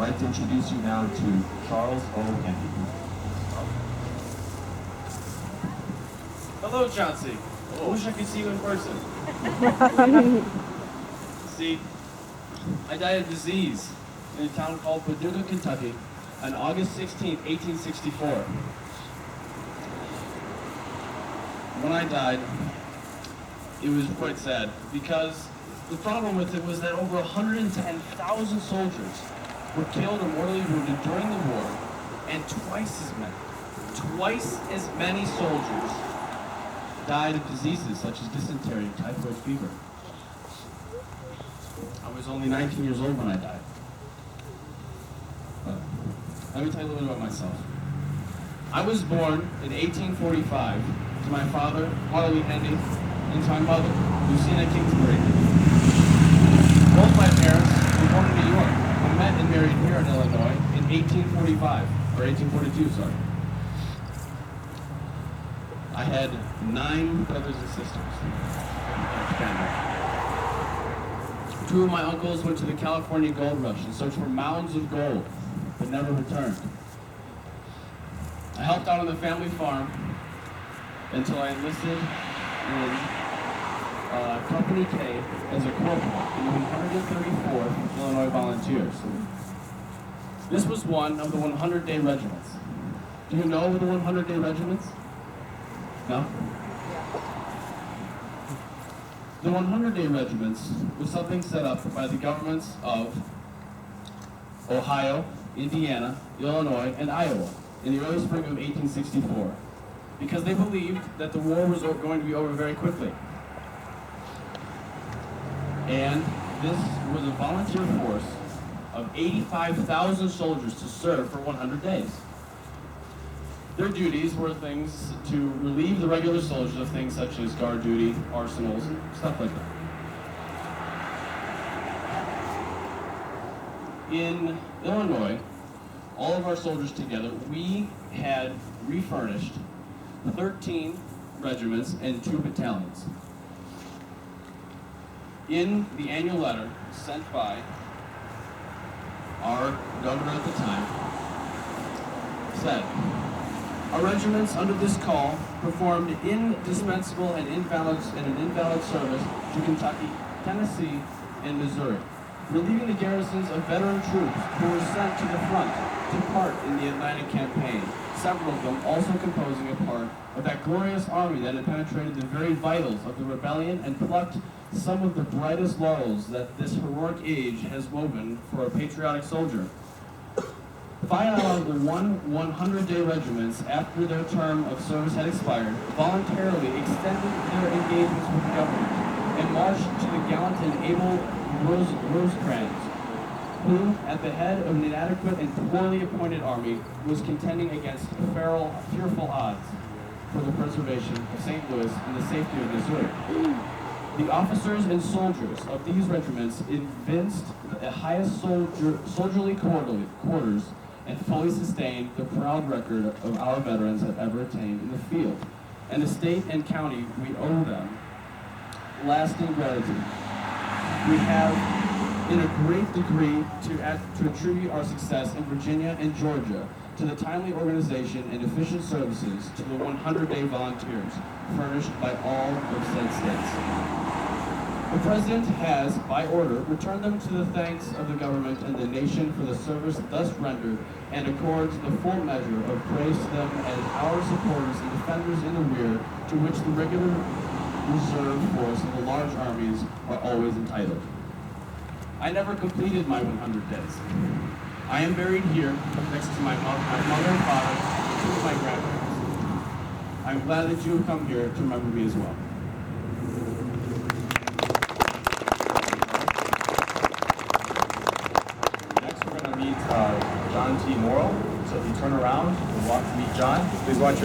like to introduce you now to Charles O. Kennedy. Hello, Chauncey. I wish I could see you in person. See, I died of disease in a town called Paducah, Kentucky, on August 16, 1864. When I died, it was quite sad because the problem with it was that over 110,000 soldiers were killed or mortally wounded during the war, and twice as many soldiers died of diseases such as dysentery and typhoid fever. I was only 19 years old when I died. But let me tell you a little bit about myself. I was born in 1845 to my father, Harley Hendy, and to my mother, Lucina Kingsbury. Both my parents were born in New York, but met and married here in Illinois in 1845, or 1842, sorry. I had 9 brothers and sisters. Two of my uncles went to the California gold rush and searched for mounds of gold, but never returned. I helped out on the family farm until I enlisted in Company K as a corporal in the 134th Illinois Volunteers. This was one of the 100-day regiments. Do you know the 100-day regiments? No? The 100-day regiments was something set up by the governments of Ohio, Indiana, Illinois, and Iowa in the early spring of 1864, because they believed that the war was going to be over very quickly. And this was a volunteer force of 85,000 soldiers to serve for 100 days. Their duties were things to relieve the regular soldiers of things such as guard duty, arsenals, stuff like that. In Illinois, all of our soldiers together, we had refurnished 13 regiments and 2 battalions. In the annual letter sent by our governor at the time, said, "Our regiments under this call performed indispensable and invalid service to Kentucky, Tennessee, and Missouri, relieving the garrisons of veteran troops who were sent to the front to part in the Atlantic campaign, several of them also composing a part of that glorious army that had penetrated the very vitals of the rebellion and plucked some of the brightest laurels that this heroic age has woven for a patriotic soldier. 5 out of the 100-day regiments, after their term of service had expired, voluntarily extended their engagements with the government and marched to the gallant and able Rosecrans, who, at the head of an inadequate and poorly appointed army, was contending against fearful odds for the preservation of St. Louis and the safety of Missouri. The officers and soldiers of these regiments evinced the highest soldierly quarters and fully sustained the proud record of our veterans have ever attained in the field. And the state and county, we owe them lasting gratitude. We have, in a great degree, to attribute our success in Virginia and Georgia to the timely organization and efficient services to the 100-day volunteers furnished by all of said states. The President has, by order, returned them to the thanks of the government and the nation for the service thus rendered, and accords the full measure of praise to them as our supporters and defenders in the rear, to which the regular reserve force of the large armies are always entitled. I never completed my 100 days. I am buried here next to my mother and father, and 2 of my grandparents. I'm glad that you have come here to remember me as well. Next, we're going to meet John T. Morrill. So if you turn around and walk to meet John, please watch your